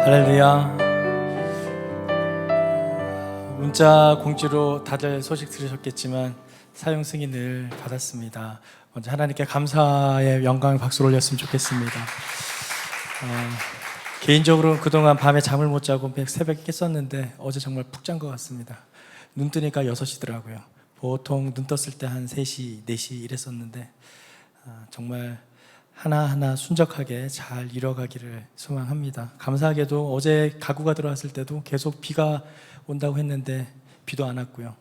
할렐루야. 문자 공지로 다들 소식 들으셨겠지만 사형 승인을 받았습니다. 먼저 하나님께 감사의 영광의 박수를 올렸으면 좋겠습니다. 개인적으로 그동안 밤에 잠을 못 자고 새벽에 깼었는데 어제 정말 푹 잔 것 같습니다. 눈 뜨니까 6시더라고요. 보통 눈 떴을 때 한 3시, 4시 이랬었는데 정말 하나하나 순적하게 잘 이뤄가기를 소망합니다. 감사하게도 어제 가구가 들어왔을 때도 계속 비가 온다고 했는데 비도 안 왔고요.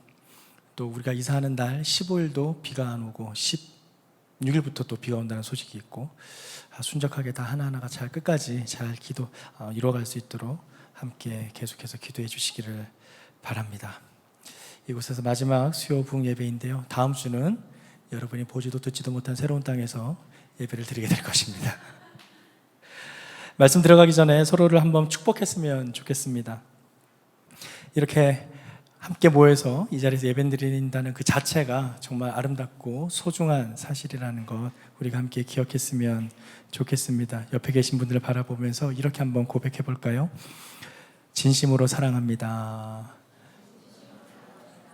또 우리가 이사하는 날 15일도 비가 안 오고 16일부터 또 비가 온다는 소식이 있고 순적하게 다 하나하나가 잘 끝까지 잘 이뤄갈 수 있도록 함께 계속해서 기도해 주시기를 바랍니다. 이곳에서 마지막 수요 부흥 예배인데요. 다음 주는 여러분이 보지도 듣지도 못한 새로운 땅에서 예배를 드리게 될 것입니다. 말씀 들어가기 전에 서로를 한번 축복했으면 좋겠습니다. 이렇게 함께 모여서 이 자리에서 예배 드린다는 그 자체가 정말 아름답고 소중한 사실이라는 것 우리가 함께 기억했으면 좋겠습니다. 옆에 계신 분들을 바라보면서 이렇게 한번 고백해 볼까요? 진심으로 사랑합니다.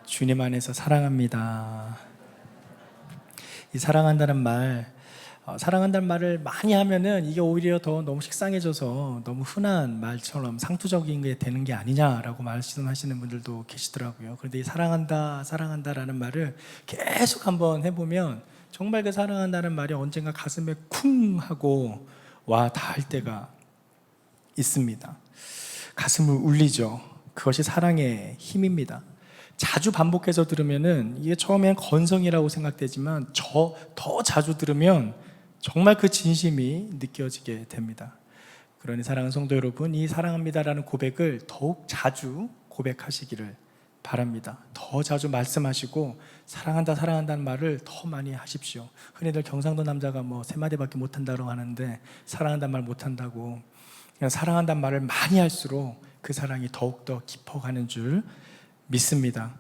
주님 안에서 사랑합니다. 이 사랑한다는 말을 많이 하면은 이게 오히려 더 너무 식상해져서 너무 흔한 말처럼 상투적인 게 되는 게 아니냐라고 말씀하시는 분들도 계시더라고요. 그런데 이 사랑한다라는 말을 계속 한번 해보면 정말 그 사랑한다는 말이 언젠가 가슴에 쿵 하고 와 닿을 때가 있습니다. 가슴을 울리죠. 그것이 사랑의 힘입니다. 자주 반복해서 들으면은 이게 처음엔 건성이라고 생각되지만 더 자주 들으면 정말 그 진심이 느껴지게 됩니다. 그러니 사랑하는 성도 여러분, 이 사랑합니다라는 고백을 더욱 자주 고백하시기를 바랍니다. 더 자주 말씀하시고 사랑한다는 말을 더 많이 하십시오. 흔히들 경상도 남자가 3마디밖에 못한다고 하는데 사랑한다는 말 못한다고, 그냥 사랑한다는 말을 많이 할수록 그 사랑이 더욱더 깊어가는 줄 믿습니다.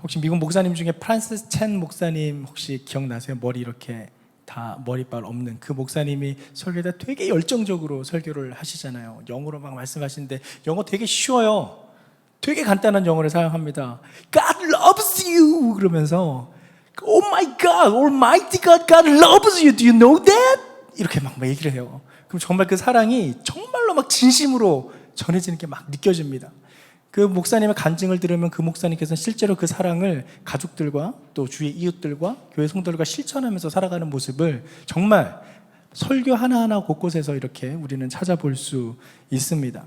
혹시 미국 목사님 중에 프란시스 첸 목사님 혹시 기억나세요? 머리 이렇게 다 머리빨 없는 그 목사님이 설교에 되게 열정적으로 설교를 하시잖아요. 영어로 막 말씀하시는데 영어 되게 쉬워요. 되게 간단한 영어를 사용합니다. God loves you 그러면서 Oh my God, Almighty God, God loves you. Do you know that? 이렇게 막 얘기를 해요. 그럼 정말 그 사랑이 정말로 막 진심으로 전해지는 게 막 느껴집니다. 그 목사님의 간증을 들으면 그 목사님께서는 실제로 그 사랑을 가족들과 또 주위 이웃들과 교회 성도들과 실천하면서 살아가는 모습을 정말 설교 하나하나 곳곳에서 이렇게 우리는 찾아볼 수 있습니다.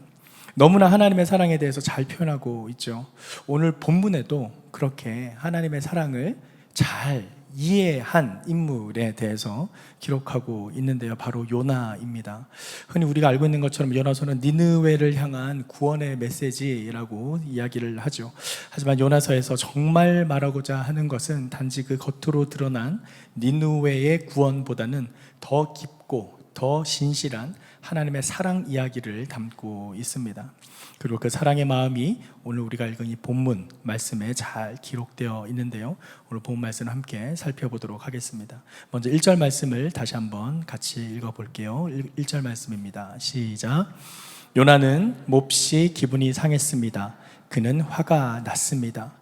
너무나 하나님의 사랑에 대해서 잘 표현하고 있죠. 오늘 본문에도 그렇게 하나님의 사랑을 잘 이해한 인물에 대해서 기록하고 있는데요. 바로 요나입니다. 흔히 우리가 알고 있는 것처럼 요나서는 니느웨를 향한 구원의 메시지라고 이야기를 하죠. 하지만 요나서에서 정말 말하고자 하는 것은 단지 그 겉으로 드러난 니느웨의 구원보다는 더 깊고 더 진실한 하나님의 사랑 이야기를 담고 있습니다. 그리고 그 사랑의 마음이 오늘 우리가 읽은 이 본문 말씀에 잘 기록되어 있는데요. 오늘 본문 말씀을 함께 살펴보도록 하겠습니다. 먼저 1절 말씀을 다시 한번 같이 읽어볼게요. 1절 말씀입니다. 시작. 요나는 몹시 기분이 상했습니다. 그는 화가 났습니다.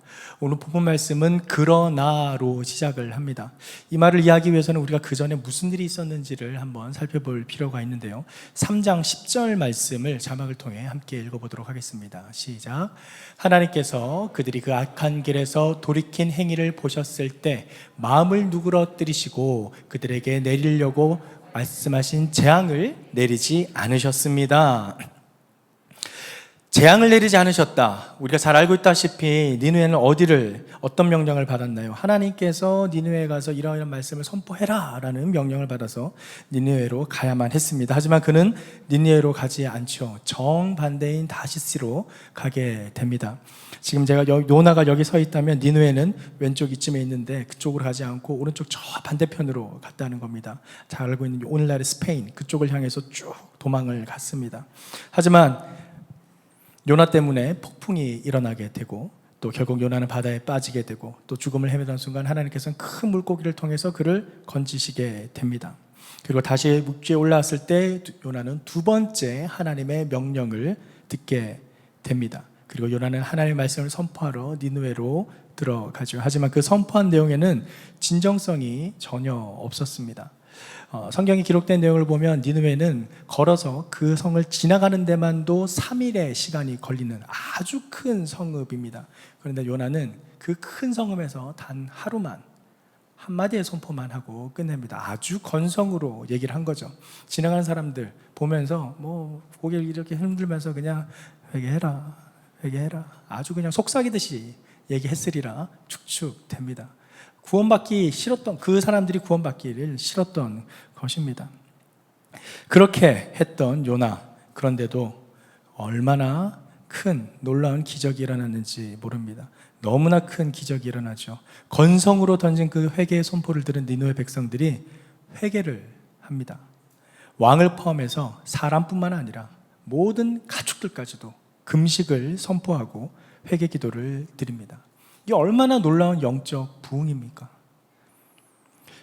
오늘 본문 말씀은 그러나로 시작을 합니다. 이 말을 이해하기 위해서는 우리가 그 전에 무슨 일이 있었는지를 한번 살펴볼 필요가 있는데요. 3장 10절 말씀을 자막을 통해 함께 읽어보도록 하겠습니다. 시작. 하나님께서 그들이 그 악한 길에서 돌이킨 행위를 보셨을 때 마음을 누그러뜨리시고 그들에게 내리려고 말씀하신 재앙을 내리지 않으셨습니다. 재앙을 내리지 않으셨다. 우리가 잘 알고 있다시피 니느웨는 어떤 명령을 받았나요? 하나님께서 니느웨에 가서 이러한 말씀을 선포해라 라는 명령을 받아서 니느웨로 가야만 했습니다. 하지만 그는 니느웨로 가지 않죠. 정반대인 다시스로 가게 됩니다. 지금 제가 요나가 여기 서 있다면 니느웨는 왼쪽 이쯤에 있는데 그쪽으로 가지 않고 오른쪽 저 반대편으로 갔다는 겁니다. 잘 알고 있는 오늘날의 스페인 그쪽을 향해서 쭉 도망을 갔습니다. 하지만 요나 때문에 폭풍이 일어나게 되고 또 결국 요나는 바다에 빠지게 되고 또 죽음을 헤매던 순간 하나님께서는 큰 물고기를 통해서 그를 건지시게 됩니다. 그리고 다시 묵지에 올라왔을 때 요나는 두 번째 하나님의 명령을 듣게 됩니다. 그리고 요나는 하나님의 말씀을 선포하러 니느웨로 들어가죠. 하지만 그 선포한 내용에는 진정성이 전혀 없었습니다. 성경에 기록된 내용을 보면 니느웨는 걸어서 그 성을 지나가는 데만도 3일의 시간이 걸리는 아주 큰 성읍입니다. 그런데 요나는 그 큰 성읍에서 단 하루만 한마디의 선포만 하고 끝냅니다. 아주 건성으로 얘기를 한 거죠. 지나가는 사람들 보면서 뭐 고개를 이렇게 흔들면서 그냥 회개해라, 회개해라, 아주 그냥 속삭이듯이 얘기했으리라 축축됩니다. 구원받기 싫었던, 그 사람들이 구원받기를 싫었던 것입니다. 그렇게 했던 요나, 그런데도 얼마나 큰 놀라운 기적이 일어났는지 모릅니다. 너무나 큰 기적이 일어나죠. 건성으로 던진 그 회개의 선포를 들은 니느웨 백성들이 회개를 합니다. 왕을 포함해서 사람뿐만 아니라 모든 가축들까지도 금식을 선포하고 회개 기도를 드립니다. 이게 얼마나 놀라운 영적 부흥입니까?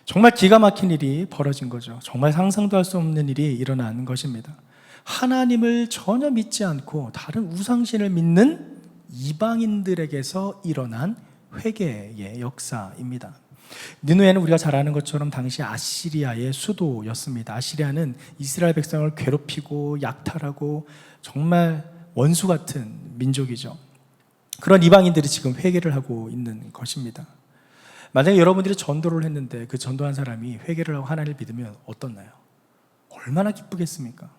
정말 기가 막힌 일이 벌어진 거죠. 정말 상상도 할 수 없는 일이 일어난 것입니다. 하나님을 전혀 믿지 않고 다른 우상신을 믿는 이방인들에게서 일어난 회개의 역사입니다. 니느웨는 우리가 잘 아는 것처럼 당시 아시리아의 수도였습니다. 아시리아는 이스라엘 백성을 괴롭히고 약탈하고 정말 원수 같은 민족이죠. 그런 이방인들이 지금 회개를 하고 있는 것입니다. 만약에 여러분들이 전도를 했는데 그 전도한 사람이 회개를 하고 하나님을 믿으면 어떻나요? 얼마나 기쁘겠습니까?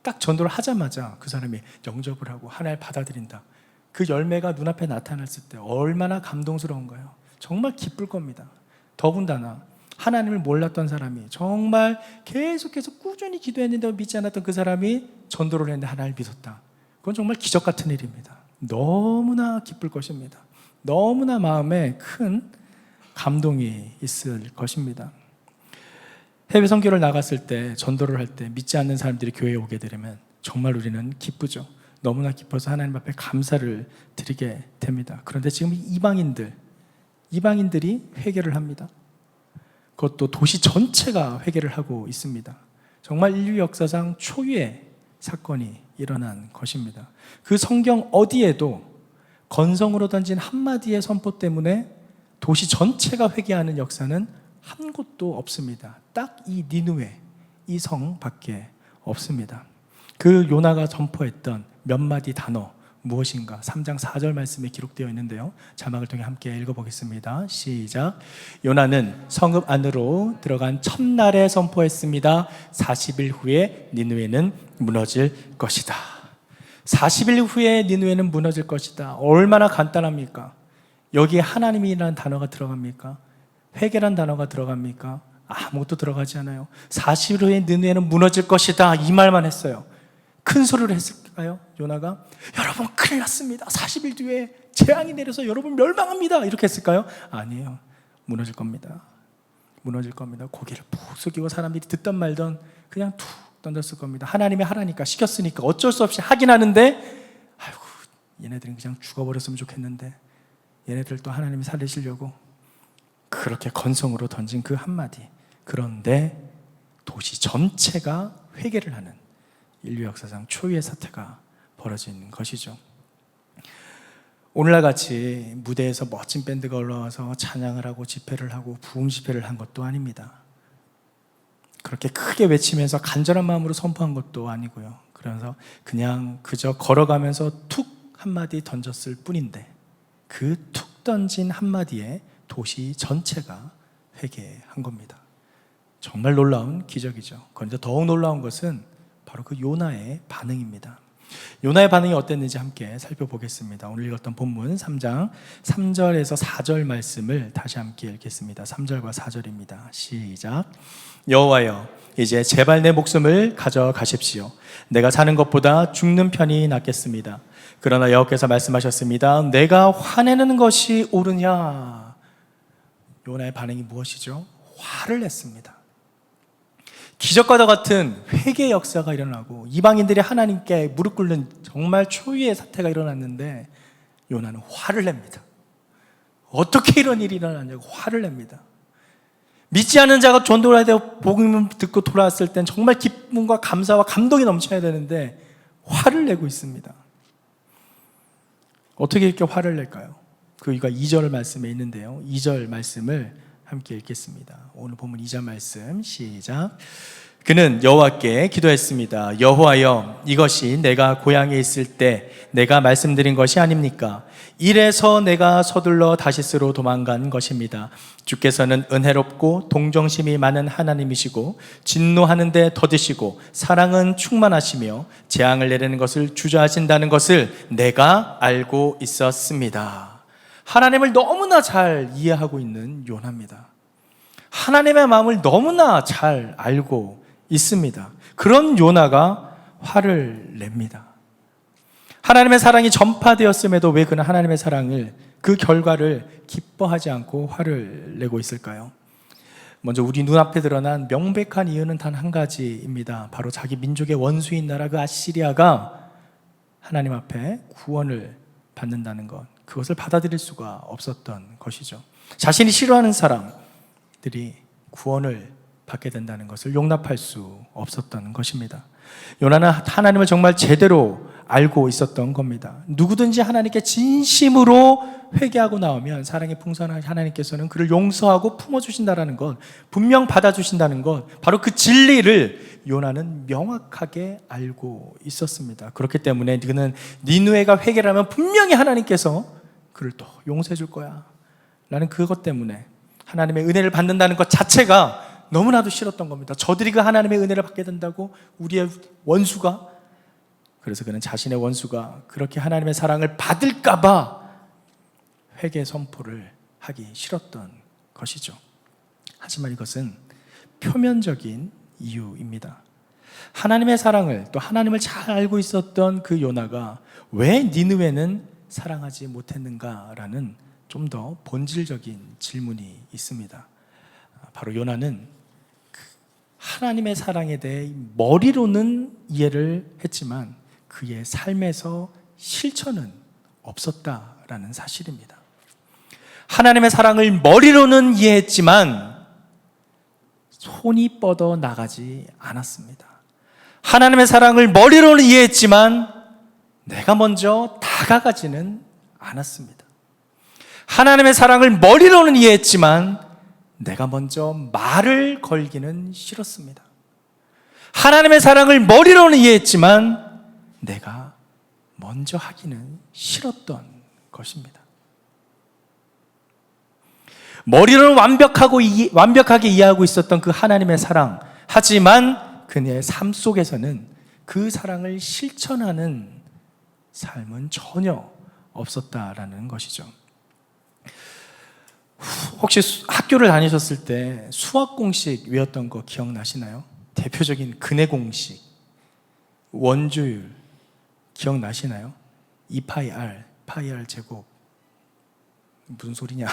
딱 전도를 하자마자 그 사람이 영접을 하고 하나님을 받아들인다. 그 열매가 눈앞에 나타났을 때 얼마나 감동스러운가요? 정말 기쁠 겁니다. 더군다나 하나님을 몰랐던 사람이 정말 계속해서 꾸준히 기도했는데 믿지 않았던 그 사람이 전도를 했는데 하나님을 믿었다. 그건 정말 기적 같은 일입니다. 너무나 기쁠 것입니다. 너무나 마음에 큰 감동이 있을 것입니다. 해외 선교를 나갔을 때, 전도를 할 때 믿지 않는 사람들이 교회에 오게 되면 정말 우리는 기쁘죠. 너무나 기뻐서 하나님 앞에 감사를 드리게 됩니다. 그런데 지금 이방인들이 회개를 합니다. 그것도 도시 전체가 회개를 하고 있습니다. 정말 인류 역사상 초유의 사건이 일어난 것입니다. 그 성경 어디에도 건성으로 던진 한마디의 선포 때문에 도시 전체가 회개하는 역사는 한 곳도 없습니다. 딱 이 니느웨, 이 성밖에 없습니다. 그 요나가 선포했던 몇 마디 단어 무엇인가 3장 4절 말씀에 기록되어 있는데요. 자막을 통해 함께 읽어보겠습니다. 시작. 요나는 성읍 안으로 들어간 첫날에 선포했습니다. 40일 후에 니느웨는 무너질 것이다. 40일 후에 니느웨는 무너질 것이다. 얼마나 간단합니까? 여기에 하나님이라는 단어가 들어갑니까? 회개란 단어가 들어갑니까? 아무것도 들어가지 않아요. 40일 후에 니느웨는 무너질 것이다. 이 말만 했어요. 큰 소리를 했을까요? 요나가 여러분 큰일 났습니다. 40일 뒤에 재앙이 내려서 여러분 멸망합니다. 이렇게 했을까요? 아니에요. 무너질 겁니다. 무너질 겁니다. 고개를 푹 숙이고 사람들이 듣던 말던 그냥 툭 던졌을 겁니다. 하나님이 하라니까 시켰으니까 어쩔 수 없이 하긴 하는데 아이고 얘네들은 그냥 죽어버렸으면 좋겠는데 얘네들 또 하나님이 살리시려고 그렇게 건성으로 던진 그 한마디. 그런데 도시 전체가 회개를 하는 인류 역사상 초유의 사태가 벌어진 것이죠. 오늘날 같이 무대에서 멋진 밴드가 올라와서 찬양을 하고 집회를 하고 부흥 집회를 한 것도 아닙니다. 그렇게 크게 외치면서 간절한 마음으로 선포한 것도 아니고요. 그래서 그냥 그저 걸어가면서 툭 한마디 던졌을 뿐인데 그 툭 던진 한마디에 도시 전체가 회개한 겁니다. 정말 놀라운 기적이죠. 그런데 더욱 놀라운 것은 바로 그 요나의 반응입니다. 요나의 반응이 어땠는지 함께 살펴보겠습니다. 오늘 읽었던 본문 3장 3절에서 4절 말씀을 다시 함께 읽겠습니다. 3절과 4절입니다. 시작. 여호와여 이제 제발 내 목숨을 가져가십시오. 내가 사는 것보다 죽는 편이 낫겠습니다. 그러나 여호와께서 말씀하셨습니다. 내가 화내는 것이 옳으냐? 요나의 반응이 무엇이죠? 화를 냈습니다. 기적과도 같은 회개의 역사가 일어나고 이방인들이 하나님께 무릎 꿇는 정말 초유의 사태가 일어났는데 요나는 화를 냅니다. 어떻게 이런 일이 일어났냐고 화를 냅니다. 믿지 않는 자가 전도를 해야 되고 복음을 듣고 돌아왔을 땐 정말 기쁨과 감사와 감동이 넘쳐야 되는데 화를 내고 있습니다. 어떻게 이렇게 화를 낼까요? 그가 2절 말씀에 있는데요. 2절 말씀을 함께 읽겠습니다. 오늘 본문 2절 말씀 시작. 그는 여호와께 기도했습니다. 여호와여, 이것이 내가 고향에 있을 때 내가 말씀드린 것이 아닙니까? 이래서 내가 서둘러 다시스로 도망간 것입니다. 주께서는 은혜롭고 동정심이 많은 하나님이시고 진노하는데 더디시고 사랑은 충만하시며 재앙을 내리는 것을 주저하신다는 것을 내가 알고 있었습니다. 하나님을 너무나 잘 이해하고 있는 요나입니다. 하나님의 마음을 너무나 잘 알고 있습니다. 그런 요나가 화를 냅니다. 하나님의 사랑이 전파되었음에도 왜 그는 하나님의 사랑을, 그 결과를 기뻐하지 않고 화를 내고 있을까요? 먼저 우리 눈앞에 드러난 명백한 이유는 단 한 가지입니다. 바로 자기 민족의 원수인 나라 그 아시리아가 하나님 앞에 구원을 받는다는 것, 그것을 받아들일 수가 없었던 것이죠. 자신이 싫어하는 사람들이 구원을 받게 된다는 것을 용납할 수 없었던 것입니다. 요나는 하나님을 정말 제대로 알고 있었던 겁니다. 누구든지 하나님께 진심으로 회개하고 나오면 사랑의 풍성한 하나님께서는 그를 용서하고 품어주신다는 것, 분명 받아주신다는 것, 바로 그 진리를 요나는 명확하게 알고 있었습니다. 그렇기 때문에 그는 니느웨가 회개를 하면 분명히 하나님께서 그를 또 용서해 줄 거야 라는 그것 때문에 하나님의 은혜를 받는다는 것 자체가 너무나도 싫었던 겁니다. 저들이 그 하나님의 은혜를 받게 된다고, 우리의 원수가. 그래서 그는 자신의 원수가 그렇게 하나님의 사랑을 받을까봐 회개 선포를 하기 싫었던 것이죠. 하지만 이것은 표면적인 이유입니다. 하나님의 사랑을, 또 하나님을 잘 알고 있었던 그 요나가 왜 니느웨는 사랑하지 못했는가라는 좀 더 본질적인 질문이 있습니다. 바로 요나는 하나님의 사랑에 대해 머리로는 이해를 했지만 그의 삶에서 실천은 없었다라는 사실입니다. 하나님의 사랑을 머리로는 이해했지만 손이 뻗어 나가지 않았습니다. 하나님의 사랑을 머리로는 이해했지만 내가 먼저 다가가지는 않았습니다. 하나님의 사랑을 머리로는 이해했지만 내가 먼저 말을 걸기는 싫었습니다. 하나님의 사랑을 머리로는 이해했지만 내가 먼저 하기는 싫었던 것입니다. 머리로는 완벽하게 이해하고 있었던 그 하나님의 사랑, 하지만 그의 삶 속에서는 그 사랑을 실천하는 삶은 전혀 없었다라는 것이죠. 혹시 학교를 다니셨을 때 수학 공식 외웠던 거 기억나시나요? 대표적인 근해 공식, 원조율 기억나시나요? 2파이 R 제곱. 무슨 소리냐?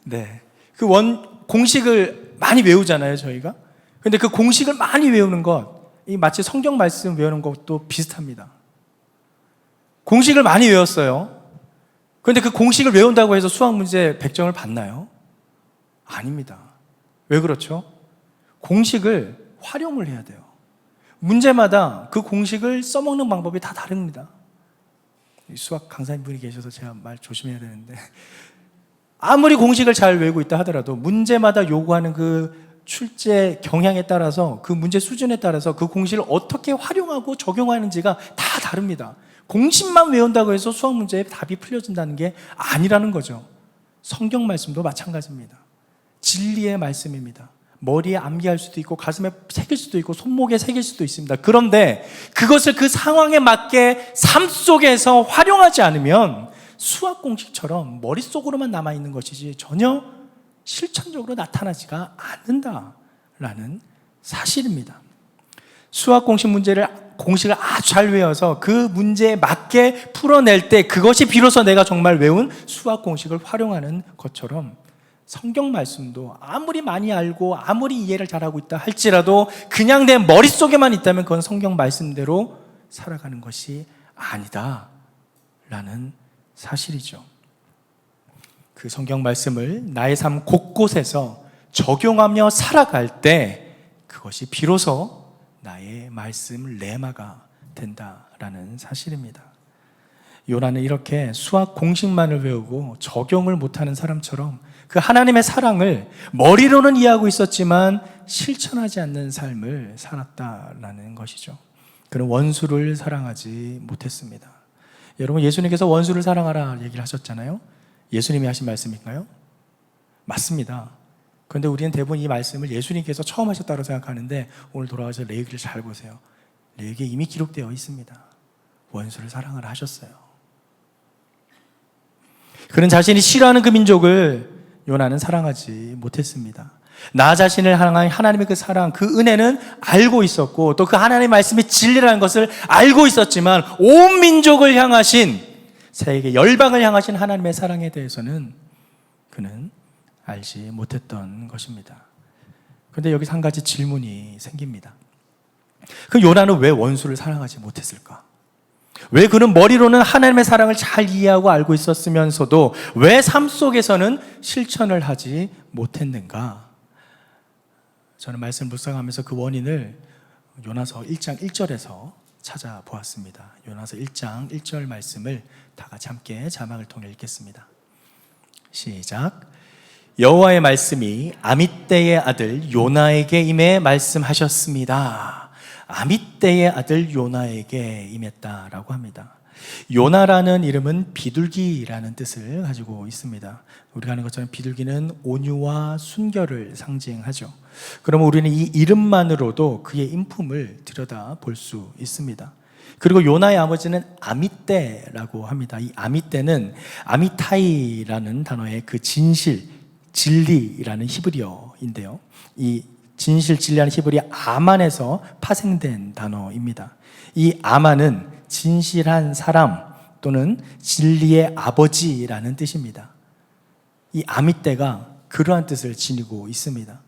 네, 그 공식을 많이 외우잖아요, 저희가. 근데 그 공식을 많이 외우는 것, 이 마치 성경 말씀 외우는 것도 비슷합니다. 공식을 많이 외웠어요. 그런데 그 공식을 외운다고 해서 수학 문제 100점을 받나요? 아닙니다. 왜 그렇죠? 공식을 활용을 해야 돼요. 문제마다 그 공식을 써먹는 방법이 다 다릅니다. 수학 강사님분이 계셔서 제가 말 조심해야 되는데, 아무리 공식을 잘 외우고 있다 하더라도 문제마다 요구하는 그 출제 경향에 따라서, 그 문제 수준에 따라서 그 공식을 어떻게 활용하고 적용하는지가 다 다릅니다. 공식만 외운다고 해서 수학 문제의 답이 풀려진다는 게 아니라는 거죠. 성경 말씀도 마찬가지입니다. 진리의 말씀입니다. 머리에 암기할 수도 있고 가슴에 새길 수도 있고 손목에 새길 수도 있습니다. 그런데 그것을 그 상황에 맞게 삶 속에서 활용하지 않으면 수학 공식처럼 머릿속으로만 남아있는 것이지 전혀 실천적으로 나타나지가 않는다라는 사실입니다. 수학 공식을 아주 잘 외워서 그 문제에 맞게 풀어낼 때 그것이 비로소 내가 정말 외운 수학 공식을 활용하는 것처럼, 성경 말씀도 아무리 많이 알고 아무리 이해를 잘하고 있다 할지라도 그냥 내 머릿속에만 있다면 그건 성경 말씀대로 살아가는 것이 아니다 라는 사실이죠. 그 성경 말씀을 나의 삶 곳곳에서 적용하며 살아갈 때 그것이 비로소 나의 말씀 레마가 된다라는 사실입니다. 요나는 이렇게 수학 공식만을 외우고 적용을 못하는 사람처럼 그 하나님의 사랑을 머리로는 이해하고 있었지만 실천하지 않는 삶을 살았다라는 것이죠. 그는 원수를 사랑하지 못했습니다. 여러분, 예수님께서 원수를 사랑하라 얘기를 하셨잖아요. 예수님이 하신 말씀인가요? 맞습니다. 그런데 우리는 대부분 이 말씀을 예수님께서 처음 하셨다고 생각하는데, 오늘 돌아와서 레위기를 잘 보세요. 레위기에 이미 기록되어 있습니다. 원수를 사랑하라 하셨어요. 그는 자신이 싫어하는 그 민족을 요나는 사랑하지 못했습니다. 나 자신을 향한 하나님의 그 사랑, 그 은혜는 알고 있었고, 또 그 하나님의 말씀이 진리라는 것을 알고 있었지만, 온 민족을 향하신, 세계 열방을 향하신 하나님의 사랑에 대해서는 그는 알지 못했던 것입니다. 그런데 여기서 한 가지 질문이 생깁니다. 그 요나는 왜 원수를 사랑하지 못했을까? 왜 그는 머리로는 하나님의 사랑을 잘 이해하고 알고 있었으면서도 왜 삶 속에서는 실천을 하지 못했는가? 저는 말씀을 묵상하면서 그 원인을 요나서 1장 1절에서 찾아보았습니다. 요나서 1장 1절 말씀을 다 같이 함께 자막을 통해 읽겠습니다. 시작. 여호와의 말씀이 아밋대의 아들 요나에게 임해 말씀하셨습니다. 아밋대의 아들 요나에게 임했다라고 합니다. 요나라는 이름은 비둘기라는 뜻을 가지고 있습니다. 우리가 아는 것처럼 비둘기는 온유와 순결을 상징하죠. 그러면 우리는 이 이름만으로도 그의 인품을 들여다 볼 수 있습니다. 그리고 요나의 아버지는 아밋대라고 합니다. 이 아밋대는 아미타이라는 단어의 그 진실, 진리라는 히브리어인데요. 이 진실, 진리라는 히브리 아만에서 파생된 단어입니다. 이 아만은 진실한 사람 또는 진리의 아버지라는 뜻입니다. 이 아밋대가 그러한 뜻을 지니고 있습니다.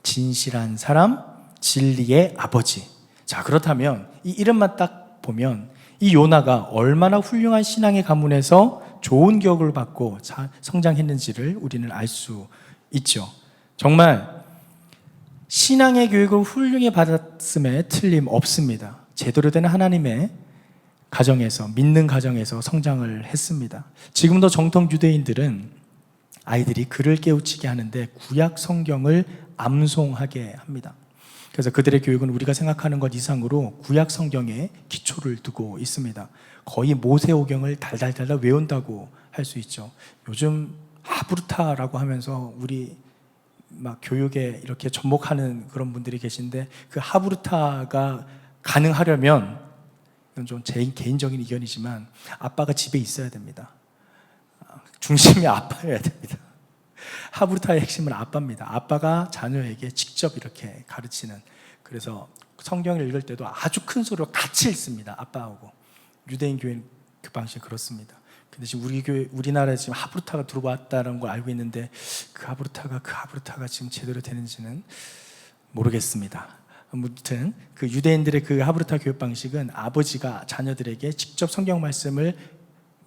진실한 사람, 진리의 아버지. 자, 그렇다면 이 이름만 딱 보면 이 요나가 얼마나 훌륭한 신앙의 가문에서 좋은 교육을 받고 성장했는지를 우리는 알 수 있죠. 정말 신앙의 교육을 훌륭히 받았음에 틀림없습니다. 제대로 된 하나님의 가정에서, 믿는 가정에서 성장을 했습니다. 지금도 정통 유대인들은 아이들이 글을 깨우치게 하는데 구약 성경을 암송하게 합니다. 그래서 그들의 교육은 우리가 생각하는 것 이상으로 구약 성경에 기초를 두고 있습니다. 거의 모세오경을 달달달달 외운다고 할 수 있죠. 요즘 하브루타라고 하면서 우리 막 교육에 이렇게 접목하는 그런 분들이 계신데, 그 하브루타가 가능하려면, 이건 좀 제 개인적인 의견이지만 아빠가 집에 있어야 됩니다. 중심이 아빠여야 됩니다. 하브루타의 핵심은 아빠입니다. 아빠가 자녀에게 직접 이렇게 가르치는. 그래서 성경을 읽을 때도 아주 큰 소리로 같이 읽습니다. 아빠하고. 유대인 교회는 그 방식이 그렇습니다. 근데 지금 우리 교회, 우리나라에 지금 하브루타가 들어왔다는 걸 알고 있는데 그 하브루타가 지금 제대로 되는지는 모르겠습니다. 아무튼 그 유대인들의 그 하브루타 교육 방식은 아버지가 자녀들에게 직접 성경 말씀을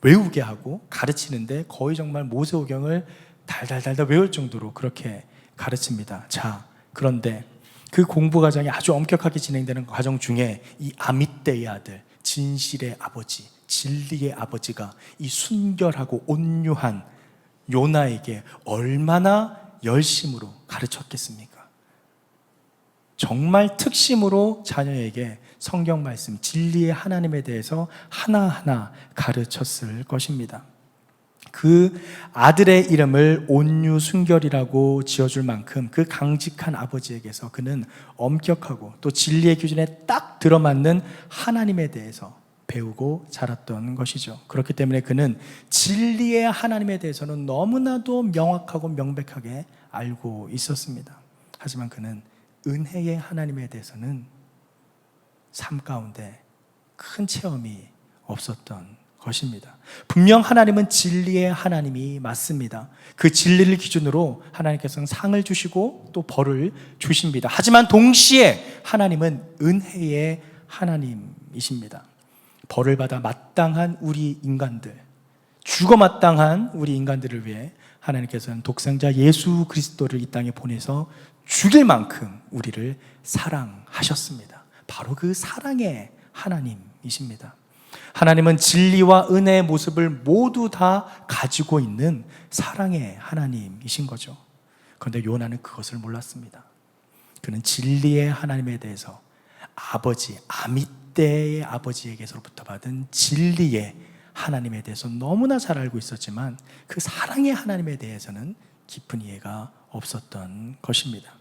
외우게 하고 가르치는데, 거의 정말 모세오경을 달달달달 외울 정도로 그렇게 가르칩니다. 자, 그런데 그 공부 과정이 아주 엄격하게 진행되는 과정 중에 이 아밋대의 아들, 진실의 아버지, 진리의 아버지가 이 순결하고 온유한 요나에게 얼마나 열심으로 가르쳤겠습니까? 정말 특심으로 자녀에게 성경 말씀, 진리의 하나님에 대해서 하나하나 가르쳤을 것입니다. 그 아들의 이름을 온유 순결이라고 지어줄 만큼 그 강직한 아버지에게서 그는 엄격하고 또 진리의 기준에 딱 들어맞는 하나님에 대해서 배우고 자랐던 것이죠. 그렇기 때문에 그는 진리의 하나님에 대해서는 너무나도 명확하고 명백하게 알고 있었습니다. 하지만 그는 은혜의 하나님에 대해서는 삶 가운데 큰 체험이 없었던 것입니다. 분명 하나님은 진리의 하나님이 맞습니다. 그 진리를 기준으로 하나님께서는 상을 주시고 또 벌을 주십니다. 하지만 동시에 하나님은 은혜의 하나님이십니다. 벌을 받아 마땅한 우리 인간들, 죽어 마땅한 우리 인간들을 위해 하나님께서는 독생자 예수 그리스도를 이 땅에 보내서 죽일 만큼 우리를 사랑하셨습니다. 바로 그 사랑의 하나님이십니다. 하나님은 진리와 은혜의 모습을 모두 다 가지고 있는 사랑의 하나님이신 거죠. 그런데 요나는 그것을 몰랐습니다. 그는 진리의 하나님에 대해서 아버지, 아미떼의 아버지에게서부터 받은 진리의 하나님에 대해서 너무나 잘 알고 있었지만 그 사랑의 하나님에 대해서는 깊은 이해가 없었던 것입니다.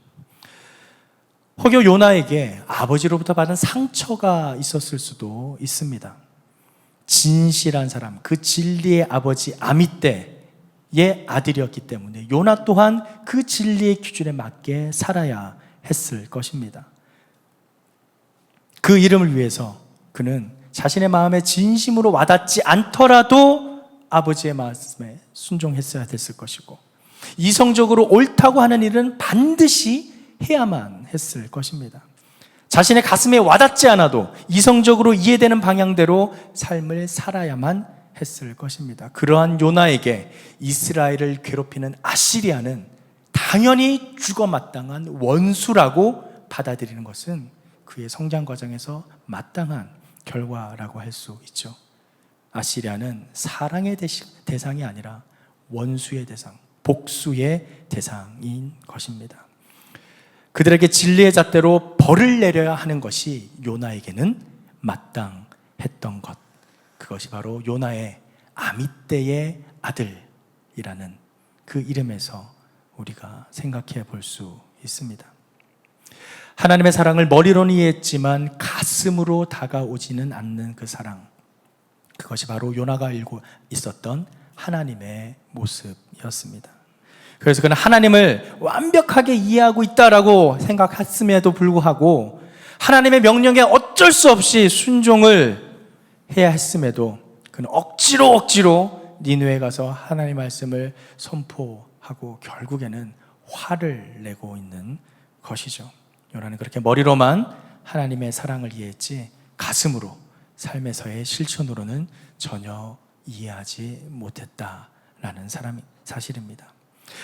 혹여 요나에게 아버지로부터 받은 상처가 있었을 수도 있습니다. 진실한 사람, 그 진리의 아버지 아미떼의 아들이었기 때문에 요나 또한 그 진리의 기준에 맞게 살아야 했을 것입니다. 그 이름을 위해서 그는 자신의 마음에 진심으로 와닿지 않더라도 아버지의 말씀에 순종했어야 됐을 것이고, 이성적으로 옳다고 하는 일은 반드시 해야만 했을 것입니다. 자신의 가슴에 와닿지 않아도 이성적으로 이해되는 방향대로 삶을 살아야만 했을 것입니다. 그러한 요나에게 이스라엘을 괴롭히는 아시리아는 당연히 죽어 마땅한 원수라고 받아들이는 것은 그의 성장 과정에서 마땅한 결과라고 할 수 있죠. 아시리아는 사랑의 대상이 아니라 원수의 대상, 복수의 대상인 것입니다. 그들에게 진리의 잣대로 벌을 내려야 하는 것이 요나에게는 마땅했던 것, 그것이 바로 요나의 아미떼의 아들이라는 그 이름에서 우리가 생각해 볼 수 있습니다. 하나님의 사랑을 머리로는 이해했지만 가슴으로 다가오지는 않는 그 사랑, 그것이 바로 요나가 알고 있었던 하나님의 모습이었습니다. 그래서 그는 하나님을 완벽하게 이해하고 있다라고 생각했음에도 불구하고 하나님의 명령에 어쩔 수 없이 순종을 해야 했음에도 그는 억지로 니느웨에 가서 하나님의 말씀을 선포하고 결국에는 화를 내고 있는 것이죠. 요나는 그렇게 머리로만 하나님의 사랑을 이해했지 가슴으로, 삶에서의 실천으로는 전혀 이해하지 못했다라는 사실입니다.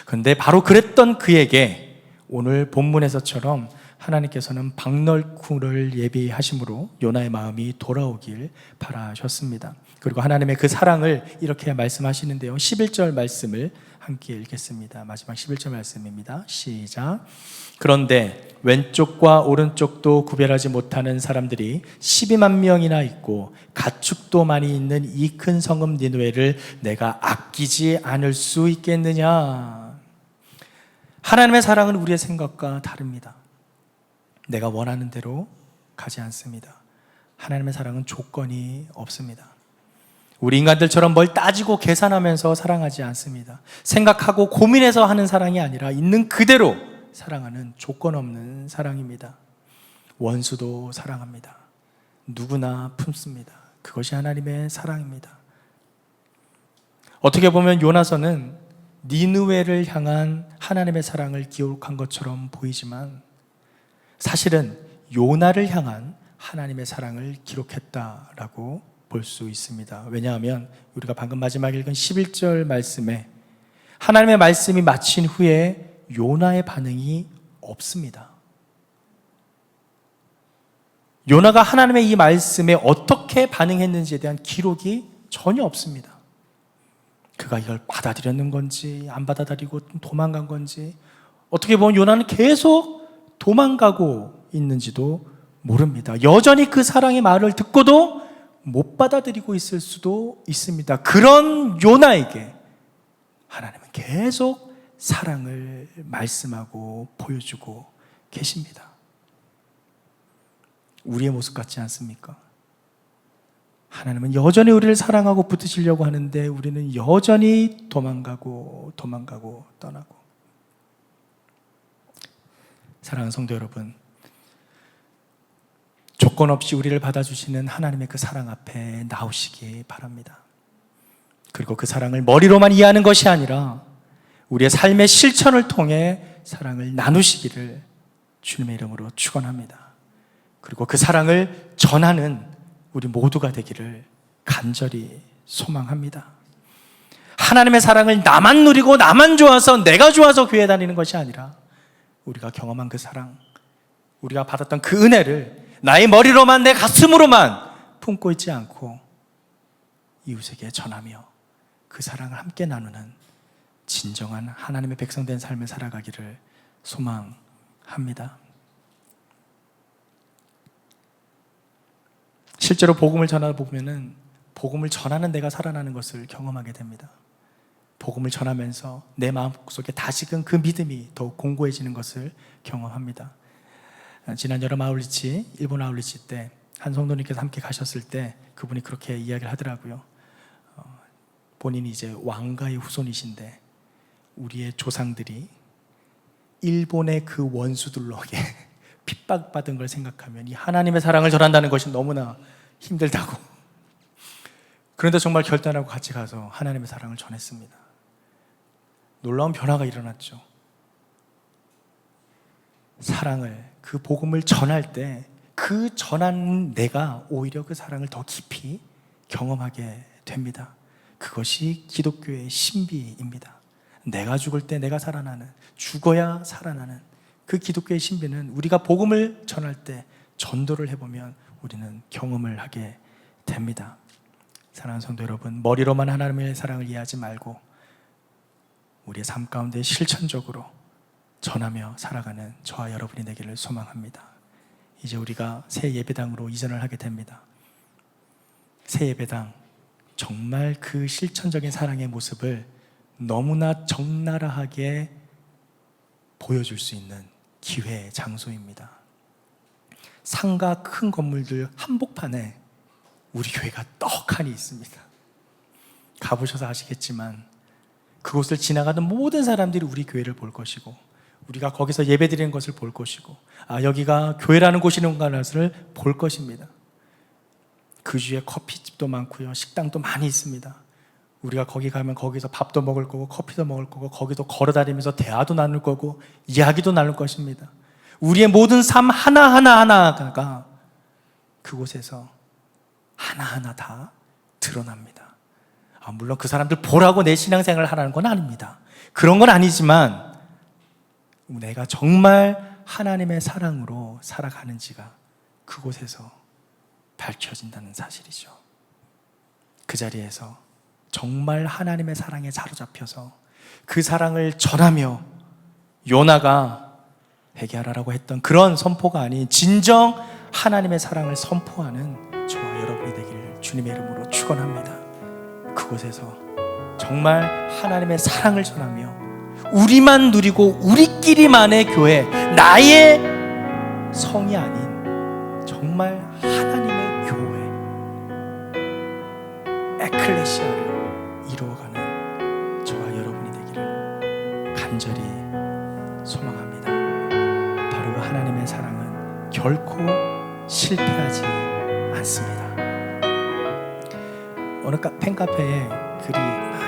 그런데 바로 그랬던 그에게 오늘 본문에서처럼 하나님께서는 박널쿨을 예비하심으로 요나의 마음이 돌아오길 바라셨습니다. 그리고 하나님의 그 사랑을 이렇게 말씀하시는데요, 11절 말씀을 함께 읽겠습니다. 마지막 11절 말씀입니다. 시작. 그런데 왼쪽과 오른쪽도 구별하지 못하는 사람들이 12만 명이나 있고 가축도 많이 있는 이 큰 성읍 니느웨를 내가 아끼지 않을 수 있겠느냐. 하나님의 사랑은 우리의 생각과 다릅니다. 내가 원하는 대로 가지 않습니다. 하나님의 사랑은 조건이 없습니다. 우리 인간들처럼 뭘 따지고 계산하면서 사랑하지 않습니다. 생각하고 고민해서 하는 사랑이 아니라 있는 그대로 사랑하는 조건 없는 사랑입니다. 원수도 사랑합니다. 누구나 품습니다. 그것이 하나님의 사랑입니다. 어떻게 보면 요나서는 니느웨를 향한 하나님의 사랑을 기록한 것처럼 보이지만 사실은 요나를 향한 하나님의 사랑을 기록했다라고 볼 수 있습니다. 왜냐하면 우리가 방금 마지막 읽은 11절 말씀에 하나님의 말씀이 마친 후에 요나의 반응이 없습니다. 요나가 하나님의 이 말씀에 어떻게 반응했는지에 대한 기록이 전혀 없습니다. 그가 이걸 받아들였는 건지 안 받아들이고 도망간 건지, 어떻게 보면 요나는 계속 도망가고 있는지도 모릅니다. 여전히 그 사랑의 말을 듣고도 못 받아들이고 있을 수도 있습니다. 그런 요나에게 하나님은 계속 사랑을 말씀하고 보여주고 계십니다. 우리의 모습 같지 않습니까? 하나님은 여전히 우리를 사랑하고 붙으시려고 하는데 우리는 여전히 도망가고 떠나고. 사랑하는 성도 여러분, 조건 없이 우리를 받아주시는 하나님의 그 사랑 앞에 나오시기 바랍니다. 그리고 그 사랑을 머리로만 이해하는 것이 아니라 우리의 삶의 실천을 통해 사랑을 나누시기를 주님의 이름으로 축원합니다. 그리고 그 사랑을 전하는 우리 모두가 되기를 간절히 소망합니다. 하나님의 사랑을 나만 누리고 나만 좋아서 내가 좋아서 교회 다니는 것이 아니라 우리가 경험한 그 사랑, 우리가 받았던 그 은혜를 나의 머리로만 내 가슴으로만 품고 있지 않고 이웃에게 전하며 그 사랑을 함께 나누는 진정한 하나님의 백성된 삶을 살아가기를 소망합니다. 실제로 복음을 전하다 보면은 복음을 전하는 내가 살아나는 것을 경험하게 됩니다. 복음을 전하면서 내 마음속에 다시금 그 믿음이 더욱 공고해지는 것을 경험합니다. 지난 여름 아울리치, 일본 아울리치 때 한 성도님께서 함께 가셨을 때 그분이 그렇게 이야기를 하더라고요. 본인이 이제 왕가의 후손이신데 우리의 조상들이 일본의 그 원수들로게 핍박받은 걸 생각하면 이 하나님의 사랑을 전한다는 것이 너무나 힘들다고. 그런데 정말 결단하고 같이 가서 하나님의 사랑을 전했습니다. 놀라운 변화가 일어났죠. 사랑을, 그 복음을 전할 때 그 전한 내가 오히려 그 사랑을 더 깊이 경험하게 됩니다. 그것이 기독교의 신비입니다. 내가 죽을 때 내가 살아나는, 죽어야 살아나는 그 기독교의 신비는 우리가 복음을 전할 때 전도를 해보면 우리는 경험을 하게 됩니다. 사랑하는 성도 여러분, 머리로만 하나님의 사랑을 이해하지 말고 우리의 삶 가운데 실천적으로 전하며 살아가는 저와 여러분이 되기를 소망합니다. 이제 우리가 새 예배당으로 이전을 하게 됩니다. 새 예배당, 정말 그 실천적인 사랑의 모습을 너무나 적나라하게 보여줄 수 있는 기회 장소입니다. 상가 큰 건물들 한복판에 우리 교회가 떡하니 있습니다. 가보셔서 아시겠지만 그곳을 지나가는 모든 사람들이 우리 교회를 볼 것이고 우리가 거기서 예배드리는 것을 볼 것이고 여기가 교회라는 곳이는가 것을 볼 것입니다. 그 주에 커피집도 많고요, 식당도 많이 있습니다. 우리가 거기 가면 거기서 밥도 먹을 거고 커피도 먹을 거고 거기도 걸어다니면서 대화도 나눌 거고 이야기도 나눌 것입니다. 우리의 모든 삶 하나하나가 그곳에서 하나하나 다 드러납니다. 물론 그 사람들 보라고 내 신앙생활을 하라는 건 아닙니다. 그런 건 아니지만 내가 정말 하나님의 사랑으로 살아가는지가 그곳에서 밝혀진다는 사실이죠. 그 자리에서 정말 하나님의 사랑에 사로잡혀서 그 사랑을 전하며 요나가 회개하라고 했던 그런 선포가 아닌 진정 하나님의 사랑을 선포하는 저와 여러분이 되기를 주님의 이름으로 축원합니다. 그곳에서 정말 하나님의 사랑을 전하며 우리만 누리고 우리끼리만의 교회, 나의 성이 아닌 정말 하나님의 교회, 에클레시아를 이루어가는 저와 여러분이 되기를 간절히 소망합니다. 바로 하나님의 사랑은 결코 실패하지 않습니다. 어느 팬카페에 글이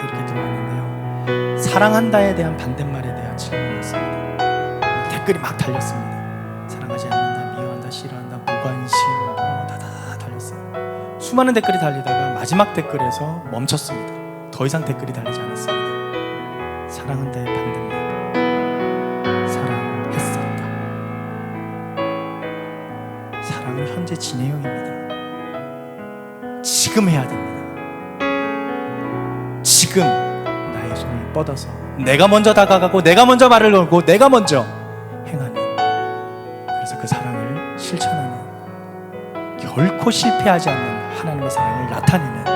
이렇게 들어왔는데요, 사랑한다에 대한 반대말에 대한 질문이었습니다. 댓글이 막 달렸습니다. 사랑하지 않는다, 미워한다, 싫어한다, 무관심, 다다 달렸어요. 수많은 댓글이 달리다가 마지막 댓글에서 멈췄습니다. 더 이상 댓글이 달리지 않았습니다. 사랑한다의 반대말, 사랑했었다. 사랑은 현재 진행형입니다. 지금 해야 됩니다. 지금 나의 손을 뻗어서 내가 먼저 다가가고 내가 먼저 말을 걸고 내가 먼저 행하는, 그래서 그 사랑을 실천하는, 결코 실패하지 않는 하나님의 사랑을 나타내는